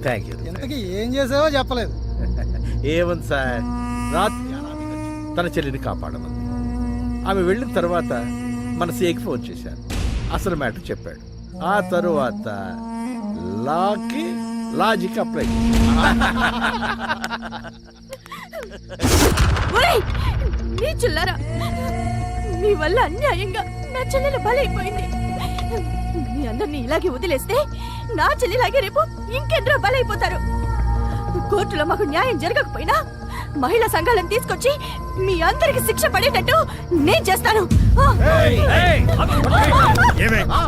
Thank you. ఇంతకీ ఏం చేసావో చెప్పలేదు. ఏముంది సార్, రాత్రి తన చెల్లిని కాపాడమంది. ఆమె వెళ్ళిన తర్వాత మన సీఏకి ఫోన్ చేశాను. అసలు మ్యాటర్ చెప్పాడు. ఆ తరువాత లాజిక్ అప్లై. చిల్లరా మీ వల్ల అన్యాయంగా నా చెల్లెలు బలైపోయింది. మీ అందరినీ ఇలాగే వదిలేస్తే నా చెల్లిలాగే రేపు ఇంకెందరో బలైపోతారు. కోర్టులో మాకు న్యాయం జరగకపోయినా మహిళా సంఘాలను తీసుకొచ్చి మీ అందరికి శిక్ష పడేటట్టు నేను చేస్తాను.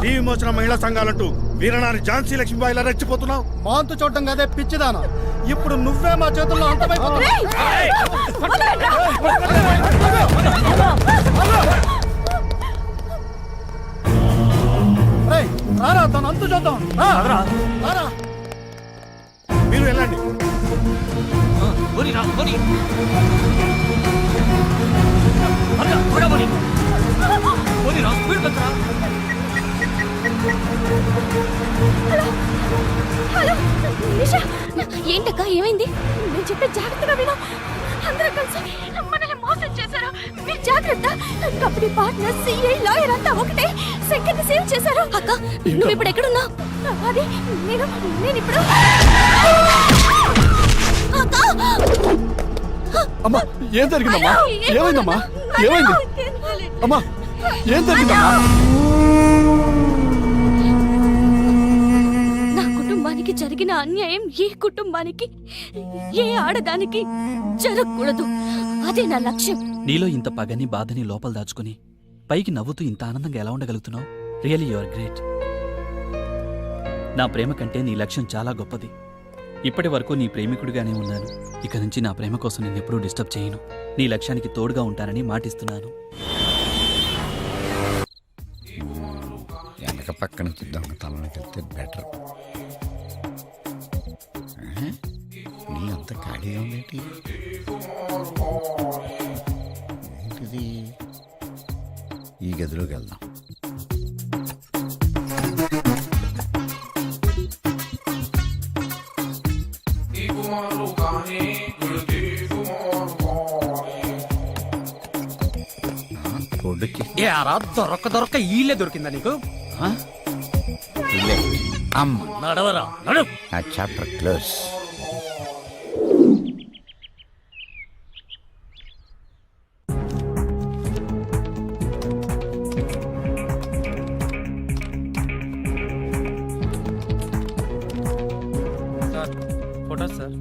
విమోచన మహిళా సంఘాలంటూ వీరనారి ఝాన్సీ లక్ష్మీబాయిలా రెచ్చిపోతున్నావు. మాంతు చూడటం కదే పిచ్చిదానా, ఇప్పుడు నువ్వే మా చేతుల్లో అంతమైపోతున్నావు. రారా తను అంతు చూద్దాం. మీరు వెళ్ళండి. ఏంటక్క ఏమైంది? నేను చెప్పే జాగ్రత్తగా విను. అందరూ కలిసి మనల్ని మోసం చేశారు. మీరు జాగ్రత్త. కంపెనీ పార్ట్నర్, సిఐ, లాయర్ అంతా ఒకటే శంకర్ని సేవ్ చేశారు. అక్క నువ్వు ఇప్పుడు ఎక్కడున్నావు? అది నేను ఇప్పుడు అమ్మా ఏం జరిగిందమ్మా? ఏమైందమ్మా? ఏమైంది అమ్మా? ఏం జరిగిందమ్మా? నా కుటుంబానికి జరిగిన అన్యాయం ఏ కుటుంబానికి, ఏ ఆడదానికి జరగకూడదు. అదే నా లక్ష్యం. నీలో ఇంత పగని బాధని లోపల దాచుకుని పైకి నవ్వుతూ ఇంత ఆనందంగా ఎలా ఉండగలుగుతున్నావు? Really you are great. నా ప్రేమ కంటే నీ లక్ష్యం చాలా గొప్పది. ఇప్పటి వరకు నీ ప్రేమికుడిగానే ఉన్నాను. ఇక నుంచి నా ప్రేమ కోసం నేను ఎప్పుడూ డిస్టర్బ్ చేయను. నీ లక్ష్యానికి తోడుగా ఉంటానని మాటిస్తున్నాను. వెనక పక్క నుంచి దొంగతనానికి వెళ్తే బెటర్. నీ అంత ఖాళీగా ఉందేంటి? ఏంటిది? ఈ గదిలోకి వెళ్దాం. దొరక్క ఈళ్ళే దొరికిందా నీకు? నడవరా నడు. ఆ chapter close. Sir photo sir.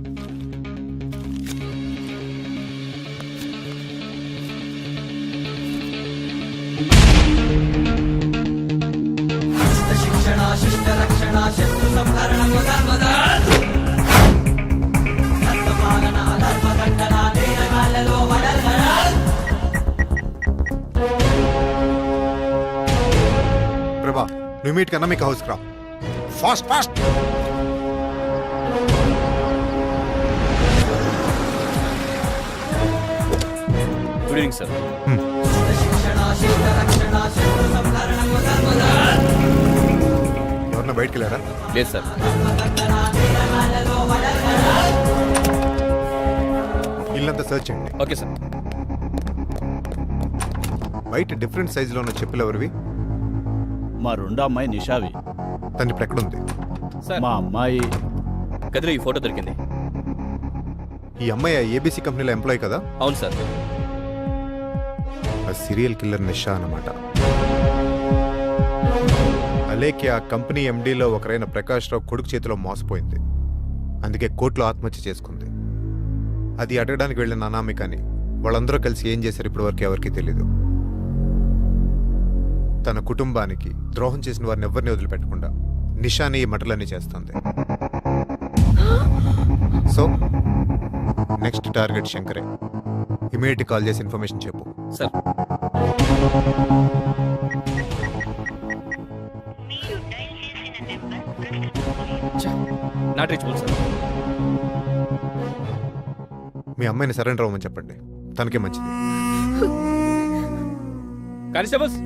ప్రభా నువ్వు మీట్ కన్నా మీకు హౌస్ రా. Fast fast. Good evening sir. ఎవరన్నా బయటికి వెళ్ళారా? లేదు సార్. ఇల్లంతా సర్చ్ చేయండి. Okay sir. బయట డిఫరెంట్ సైజులో ఉన్న చెప్పులు ఎవరివి? మా రెండో అమ్మాయి నిషావి. తను ఇప్పుడు ఎక్కడుంది? మా అమ్మాయి గదిలో ఈ ఫోటో దొరికింది. ఈ అమ్మాయి ఏబీసీ కంపెనీలో ఎంప్లాయ్ కదా? అవును సార్. ఆ సీరియల్ కిల్లర్ నిషా అన్నమాట. అలేఖ్య కంపెనీ ఎండీలో ఒకరైన ప్రకాష్ రావు కొడుకు చేతిలో మోసపోయింది. అందుకే కోర్టులో ఆత్మహత్య చేసుకుంది. అది అడగడానికి వెళ్ళిన అనామికని వాళ్ళందరూ కలిసి ఏం చేశారు ఇప్పటి వరకు ఎవరికీ తెలీదు. తన కుటుంబానికి ద్రోహం చేసిన వారిని ఎవరిని వదిలిపెట్టకుండా నిషాని ఈ మటలన్నీ చేస్తుంది. సో నెక్స్ట్ టార్గెట్ శంకరే. ఇమీడియట్ కాల్ చేసి ఇన్ఫర్మేషన్ చెప్పు. సార్. Not reachable sir. మీ అమ్మాయిని సరెండర్ అవ్వమని చెప్పండి, తనకే మంచిది. కానిస్టేబుల్స్.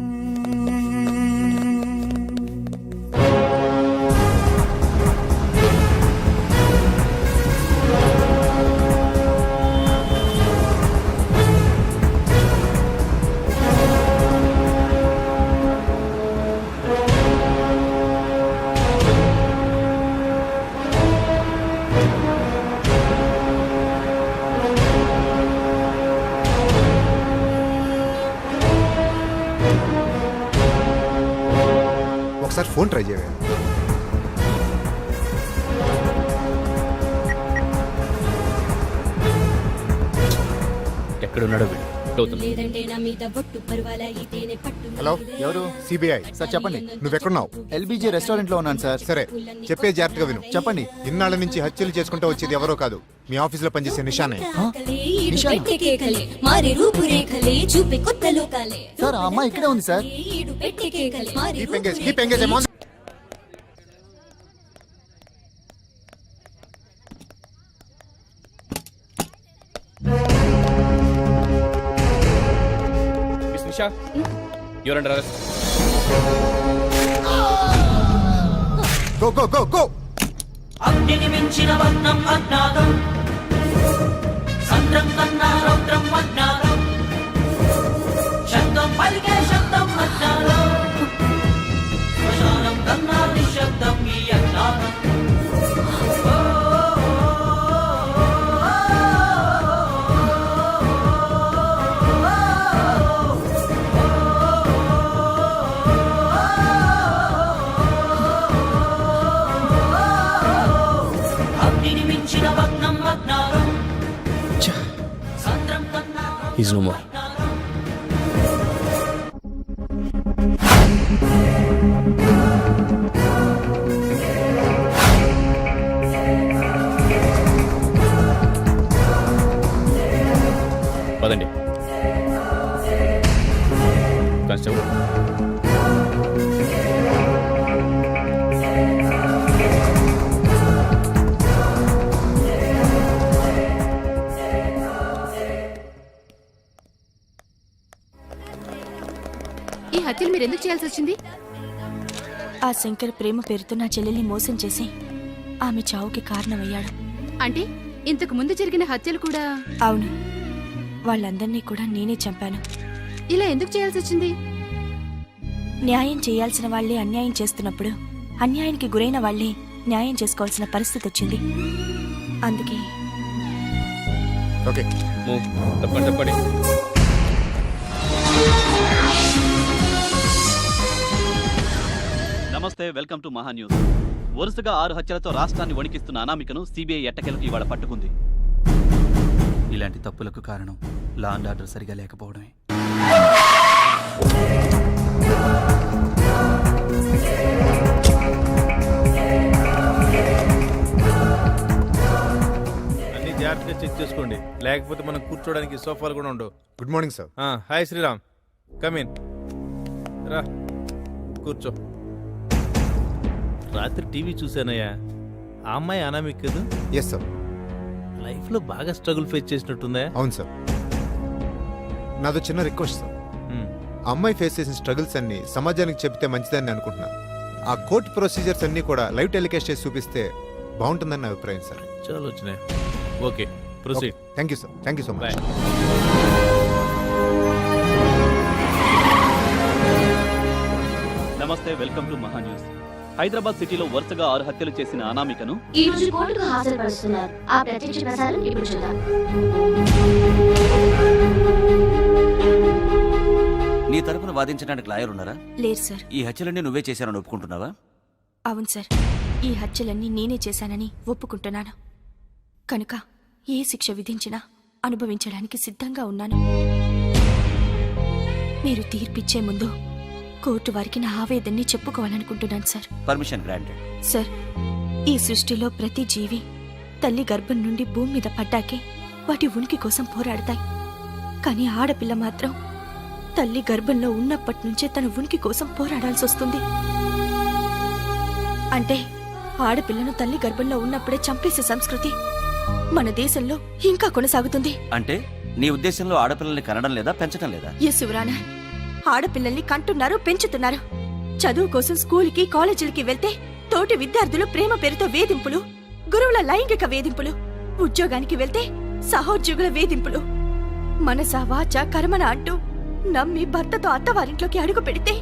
ఫోన్ ట్రై చేయవే. ఎక్కడున్నాడో వీడు అవుతుంది. హలో ఎవరు? సిబిఐ. సార్ చెప్పండి. నువ్వెక్కడున్నావు? ఎల్బీజీ రెస్టారెంట్ లో ఉన్నాను సార్. సరే, చెప్పే జాగ్రత్తగా విను. చెప్పండి. ఇన్నాళ్ళ నుంచి హత్యలు చేసుకుంటూ వచ్చేది ఎవరో కాదు, మీ ఆఫీస్ లో పనిచేసే నిషానే. సార్ ఆ అమ్మాయి ఇక్కడే ఉంది sir. Keep engaged, Amon. Miss Nisha, your under arrest. Go, go, go, go. అగ్నిని మించిన వర్ణం అజ్ఞాతం, సంద్రం కన్నా రౌద్రం అజ్ఞాతం, శబ్దం పలికే శబ్దం అజ్ఞాతం, శ్మశానం కన్నా నిశ్శబ్దం ఈ అజ్ఞాతం. అగ్నిని మించిన వర్ణం అజ్ఞాతం, సంద్రం కన్నా He's no more. పదండి కానిస్టేబుల్. ఈ హత్యలు మీరు ఎందుకు చేయాల్సి వచ్చింది? ఆ శంకర్ ప్రేమ పేరుతో నా చెల్లెల్ని మోసం చేసి ఆమె చావుకి కారణమయ్యాడు. అంటే ఇంతకు ముందు జరిగిన హత్యలు కూడా? అవును, వాళ్ళందరినీ కూడా నేనే చంపాను. ఇలా ఎందుకు చేయాల్సి వచ్చింది? న్యాయం చేయాల్సిన వాళ్లే అన్యాయం చేస్తున్నప్పుడు అన్యాయానికి గురైన వాళ్లే న్యాయం చేసుకోవాల్సిన పరిస్థితి వచ్చింది. అందుకే ఓకే, తప్పండి తప్పండి. నమస్తే, వెల్కమ్ టు మహా న్యూస్. వరుసగా 6 హత్యలతో రాష్ట్రాన్ని వణికిస్తున్న అనామికను సిబిఐ ఎట్టకేలకు ఇవాళ పట్టుకుంది. ఇలాంటి తప్పులకు కారణం లా అండ్ ఆర్డర్ సరిగా లేకపోవడమే. అన్ని జాగ్రత్తగా చెక్ చేసుకోండి, లేకపోతే మనం కూర్చోడానికి సోఫాలు కూడా ఉండవు. Good morning sir. Hi Sriram, come in రా కూర్చో. రాత్రి టీవీ చూశానయ్యా, ఆ అమ్మాయి అనామిక్ కదా? Yes sir. లైఫ్ లో బాగా స్ట్రగుల్ ఫేస్ చేసినట్టుందా? అవును సార్. నాదో చిన్న రిక్వెస్ట్ సార్. ఆ అమ్మాయి ఫేస్ చేసిన స్ట్రగుల్స్ అన్ని సమాజానికి చెప్తే మంచిదని అనుకుంటున్నాను. ఆ కోర్ట్ ప్రొసీజర్స్ అన్ని కూడా లైవ్ టెలికాస్ట్ చేసి చూపిస్తే బాగుంటుందని నా అభిప్రాయం సార్. చాలా వచ్చినాయి. Okay, proceed. Thank you sir. Thank you so much. Bye. నమస్తే, welcome to Maha news. Hyderabad సిటీలో వరుసగా 6 హత్యలు చేసిన అనామికను ఈ రోజు కోర్టుకు హాజరుపరుస్తున్నారు. ఆ ప్రత్యక్ష ప్రసారం ఇప్పుడు చూద్దాం. నీ తరపున వాదించడానికి లాయర్ ఉన్నారా? లేదు సార్. ఈ హత్యలన్నీ నువ్వే చేశారని ఒప్పుకుంటున్నావా? అవును సార్, ఈ హత్యలన్నీ నేనే చేశానని ఒప్పుకుంటున్నాను. కనుక ఏ శిక్ష విధించినా అనుభవించడానికి సిద్ధంగా ఉన్నాను. మీరు తీర్పిచ్చే ముందు కోర్టు వారికి నా ఆవేదన్ని చెప్పుకోవాలనుకుంటున్నాను సార్. Permission granted. సార్, ఈ సృష్టిలో ప్రతి జీవి తల్లి గర్భం నుండి భూమి మీద పడ్డాకే వాటి ఉనికి కోసం పోరాడతాయి. కానీ ఆడపిల్ల మాత్రం తల్లి గర్భంలో ఉన్నప్పటి నుంచే తన ఉనికి కోసం పోరాడాల్సి వస్తుంది. అంటే ఆడపిల్లను తల్లి గర్భంలో ఉన్నప్పుడే చంపేసే సంస్కృతి మన దేశంలో ఇంకా కొనసాగుతుంది. అంటే నీ ఉద్దేశంలో ఆడపిల్లల్ని కనడం లేదా, పెంచడం లేదా? ఎస్ యువరానా, ఆడపిల్లల్ని కంటున్నారు, పెంచుతున్నారు. చదువు కోసం స్కూల్కి కాలేజీలకి వెళ్తే తోటి విద్యార్థులు ప్రేమ పేరుతో వేధింపులు, గురువుల లైంగిక వేధింపులు, ఉద్యోగానికి వెళ్తే సహోద్యోగుల వేధింపులు, మనస వాచ కర్మన అంటూ నమ్మి భర్తతో అత్తవారింట్లోకి అడుగు పెడితే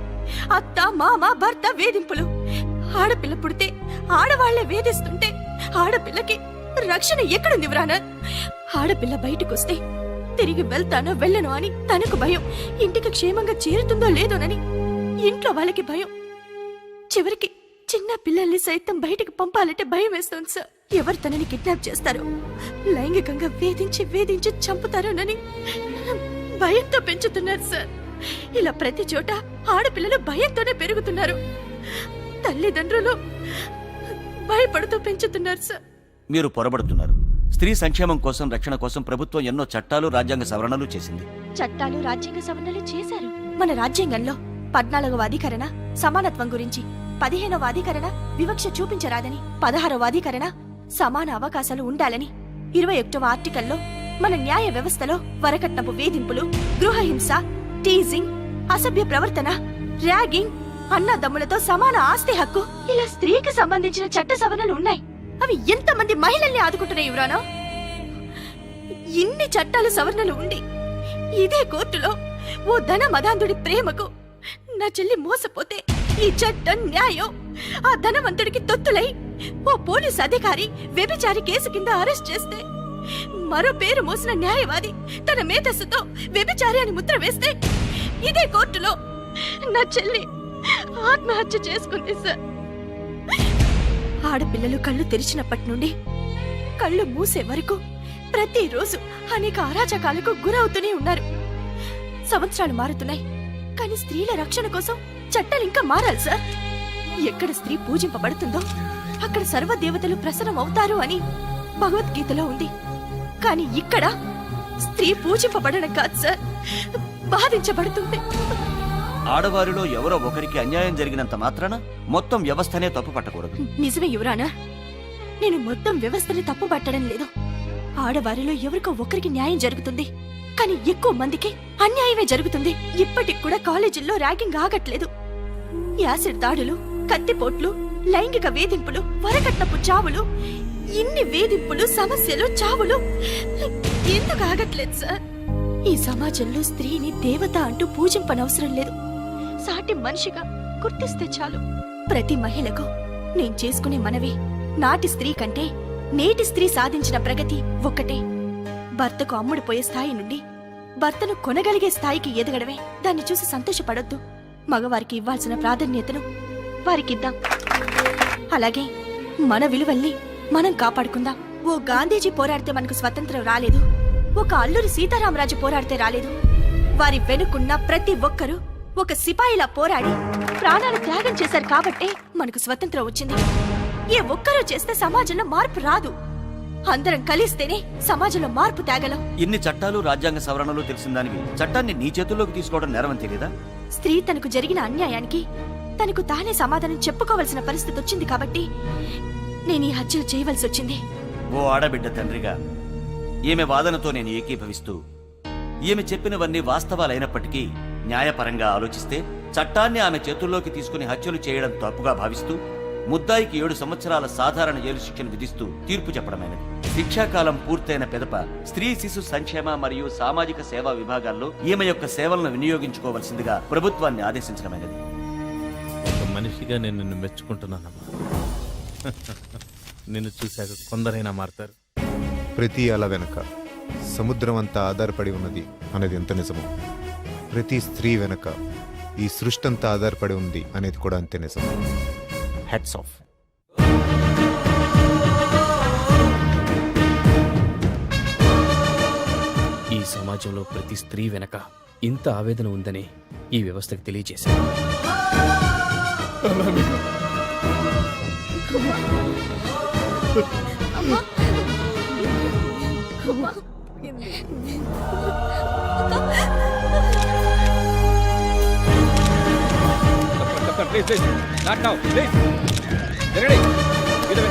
అత్త మామ భర్త వేధింపులు. ఆడపిల్ల పుడితే ఆడవాళ్లే వేధిస్తుంటే ఆడపిల్లకి రక్షణ ఎక్కడుంది వ్రానా? ఆడపిల్ల బయటకొస్తే తిరిగి వెళ్తానో వెళ్ళను అని తనకు భయం, ఇంటికి క్షేమంగా చేరుతుందో లేదోనని ఇంట్లో వాళ్ళకి భయం, చివరికి చిన్న పిల్లల్ని సైతం బయటికి పంపాలంటే భయం వేస్తుంది సార్. ఎవరు తనని కిడ్నాప్ చేస్తారో, లైంగికంగా వేధించి చంపుతారోనని భయంతో పెంచుతున్నారు సార్. ఇలా ప్రతి చోట ఆడపిల్లలు భయంతోనే పెరుగుతున్నారు. తల్లిదండ్రులు భయపడుతూ పెంచుతున్నారు సార్. మీరు పొరబడుతున్నారు. స్త్రీ సంక్షేమం కోసం, రక్షణ కోసం ప్రభుత్వం ఎన్నో చట్టాలు, రాజ్యాంగ సవరణలు చేసింది. చట్టాలు, రాజ్యాంగ సవరణలు చేశారు. మన రాజ్యాంగంలో 14వ అధికరణ సమానత్వం గురించి, 15వ అధికరణ వివక్ష చూపించరాదని, 16వ అధికరణ సమాన అవకాశాలు ఉండాలని, 21వ ఆర్టికల్లో మన న్యాయ వ్యవస్థలో వరకట్నపు వేధింపులు, గృహహింస, టీజింగ్, అసభ్య ప్రవర్తన, ర్యాగింగ్, అన్నదమ్ములతో సమాన ఆస్తి హక్కు, ఇలా స్త్రీకి సంబంధించిన చట్ట సవరణలు ఉన్నాయి. అవి ఎంతమంది మహిళల్ని ఆదుకుంటున్నాయి యువరానా? ఇన్ని చట్టాలు, సవరణలు ఉండి ఇదే కోర్టులో ఓ ధన మదాంధుడి ప్రేమకు నా చెల్లి మోసపోతే ఈ చట్టం, న్యాయం ఆ ధనవంతుడికి తొత్తులై ఓ పోలీస్ అధికారి వ్యభిచారి కేసు కింద అరెస్ట్ చేస్తే, మరో పేరు మోసిన న్యాయవాది తన మేధస్సుతో వ్యభిచారి అని ముద్ర వేస్తే, ఇదే కోర్టులో నా చెల్లి ఆత్మహత్య చేసుకుంది సార్. ఆడపిల్లలు కళ్ళు తెరిచినప్పటి నుండి కళ్ళు మూసే వరకు ప్రతిరోజు అనేక అరాచకాలకు గురవుతూనే ఉన్నారు. సంవత్సరాలు మారుతున్నాయి, కానీ స్త్రీల రక్షణ కోసం చట్టాలు ఇంకా మారాలి సార్. ఎక్కడ స్త్రీ పూజింపబడుతుందో అక్కడ సర్వదేవతలు ప్రసన్నం అవుతారు అని భగవద్గీతలో ఉంది. కానీ ఇక్కడ స్త్రీ పూజింపబడడం కాదు సార్, బాధించబడుతుంది. ఆడవారిలో ఎవరో ఒకరికి అన్యాయం జరిగినంత మాత్రాన మొత్తం వ్యవస్థనే తప్పు పట్టకూడదు. నిజమే యువరానా, నేను మొత్తం వ్యవస్థని తప్పు పట్టడం లేదు. ఆడవారిలో ఎవరికో ఒకరికి న్యాయం జరుగుతుంది, కానీ ఎక్కువ మందికి అన్యాయమే జరుగుతుంది. ఇప్పటికి కూడా కాలేజీల్లో ర్యాగింగ్ ఆగట్లేదు. యాసిడ్ దాడులు, కత్తిపోట్లు, లైంగిక వేధింపులు, వరకట్నపు చావులు, ఇన్ని వేధింపులు, సమస్యలు, చావులు ఎందుకు ఆగట్లేదు సార్? ఈ సమాజంలో స్త్రీని దేవత అంటూ పూజింపనవసరం లేదు. సాటి మనిషిగా గుర్తిస్తే చాలు. ప్రతి మహిళకు నేను చేసుకునే మనవి, నాటి స్త్రీ కంటే నేటి స్త్రీ సాధించిన ప్రగతి ఒక్కటే. భర్తకు అమ్ముడుపోయే స్థాయి నుండి భర్తను కొనగలిగే స్థాయికి ఎదగడమే. దాన్ని చూసి సంతోషపడొద్దు. మగవారికి ఇవ్వాల్సిన ప్రాధాన్యతను వారికిద్దాం. అలాగే మన విలువల్ని మనం కాపాడుకుందాం. ఓ గాంధీజీ పోరాడితే మనకు స్వతంత్రం రాలేదు, ఒక అల్లూరి సీతారామరాజు పోరాడితే రాలేదు. వారి వెనుకున్న ప్రతి ఒక్కరూ ఒక సిపాయిలా పోరాడి ప్రాణాలు త్యాగం చేశారు కాబట్టే మనకు స్వతంత్రం వచ్చింది. ఏ ఒక్కరూ చేస్తే సమాజంలో మార్పు రాదు. అందరం కలిస్తేనే సమాజంలో మార్పు తేగలం. ఇన్ని చట్టాలు, రాజ్యాంగ సవరణలు తెలిసిన దానివి చట్టాన్ని నీ చేతుల్లోకి తీసుకోవడం నేరమని తెలియదా? స్త్రీ తనకు జరిగిన అన్యాయానికి తనకు తానే సమాధానం చెప్పుకోవలసిన పరిస్థితి వచ్చింది కాబట్టి నేను ఈ హత్యలు చేయవలసి వచ్చింది. ఓ ఆడబిడ్డ తండ్రిగా ఈమె వాదనతో నేను ఏకీభవిస్తూ, ఈమె చెప్పినవన్నీ వాస్తవాలైనప్పటికీ న్యాయపరంగా ఆలోచిస్తే చట్టాన్ని ఆమె చేతుల్లోకి తీసుకుని హత్యలు చేయడం తప్పుగా భావిస్తూ ముద్దాయికి 7 సంవత్సరాల సాధారణ జైలు శిక్షను విధిస్తూ తీర్పు చెప్పడమైనది. శిక్షాకాలం పూర్తయిన పిదప స్త్రీ శిశు సంక్షేమ మరియు సామాజిక సేవా విభాగాల్లో ఈమె యొక్క సేవలను వినియోగించుకోవలసిందిగా ప్రభుత్వాన్ని ఆదేశించడమైనది. ఒక మనిషిగా నేను నిన్ను మెచ్చుకుంటున్నానమ్మా. నిన్ను చూశాక కొందరైనా మారతారు. ప్రతి అల వెనక సముద్రం అంతా ఆధారపడి ఉన్నది అనేది ఎంత నిజమో, ప్రతి స్త్రీ వెనక ఈ సృష్టి అంతా ఆధారపడి ఉంది అనేది కూడా అంతే నిజం. Hats off. ఈ సమాజంలో ప్రతి స్త్రీ వెనక ఇంత ఆవేదన ఉందని ఈ వ్యవస్థకు తెలియజేశారు. ప్లీజ్ నాట్ నౌ ప్లీజ్ జరగండి ప్లీజ్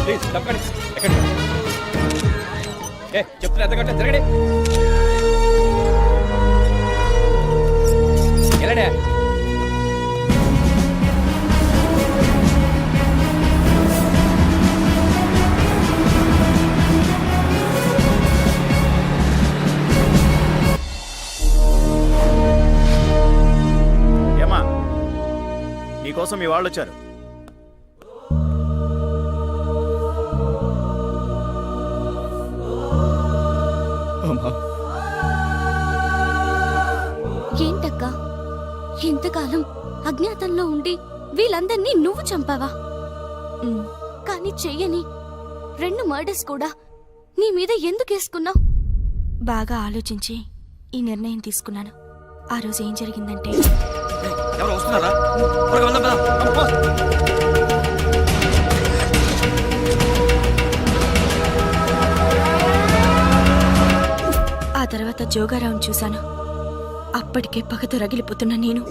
ప్లీజ్ తప్పకండి ఎక్కడి చెప్తున్నా ఎంతకంటే జరగండి ఎలాడే మీకోసం మీ వాళ్ళు వచ్చారు. ఇంతకాలం అజ్ఞాతంలో ఉండి వీళ్ళందర్నీ నువ్వు చంపావా? కానీ చెయ్యని 2 మర్డర్స్ కూడా నీ మీద ఎందుకు వేసుకున్నావు? బాగా ఆలోచించి ఈ నిర్ణయం తీసుకున్నాను. ఆ రోజు ఏం జరిగిందంటే, ఎవరు వస్తున్నారా? త్వరగా వెళ్దాం, పద. ఆ తర్వాత జోగారావుని చూశాను. అప్పటికే పగతో రగిలిపోతున్న నేను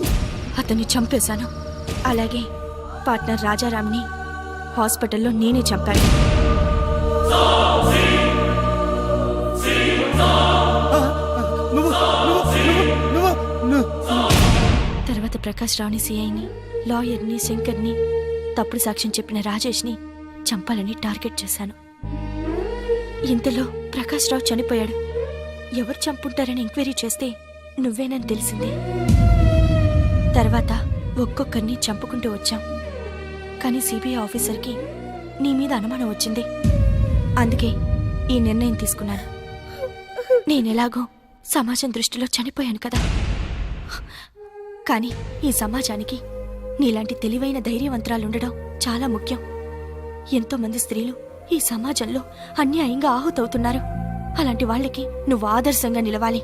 అతన్ని చంపేశాను. అలాగే పార్ట్నర్ రాజారాంని హాస్పిటల్లో నేనే చంపాను. తర్వాత ప్రకాష్ రావుని, సిఐని, లాయర్ని, శంకర్ని, తప్పుడు సాక్ష్యం చెప్పిన రాజేష్ని చంపాలని టార్గెట్ చేశాను. ఇంతలో ప్రకాష్ రావు చనిపోయాడు. ఎవరు చంపుంటారని ఎంక్వైరీ చేస్తే నువ్వేనని తెలిసింది. తర్వాత ఒక్కొక్కరిని చంపుకుంటూ వచ్చాం. కానీ సిబిఐ ఆఫీసర్కి నీ మీద అనుమానం వచ్చింది. అందుకే ఈ నిర్ణయం తీసుకున్నాను. నేనెలాగో సమాజం దృష్టిలో చనిపోయాను కదా. కానీ ఈ సమాజానికి నీలాంటి తెలివైన ధైర్యవంతరాలుండడం చాలా ముఖ్యం. ఎంతో మంది స్త్రీలు ఈ సమాజంలో అన్యాయంగా ఆహుతవుతున్నారు. అలాంటి వాళ్ళకి నువ్వు ఆదర్శంగా నిలవాలి.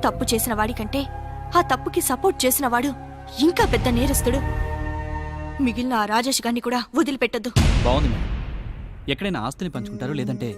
తప్పు చేసిన వాడికంటే ఆ తప్పుకి సపోర్ట్ చేసిన వాడు ఇంకా పెద్ద నేరస్తుడు. మిగిలిన ఆ రాజేష్ గారిని కూడా వదిలిపెట్టద్దు. బాగుంది మేడం. ఎక్కడైనా ఆస్తిని పంచుకుంటారు, లేదంటే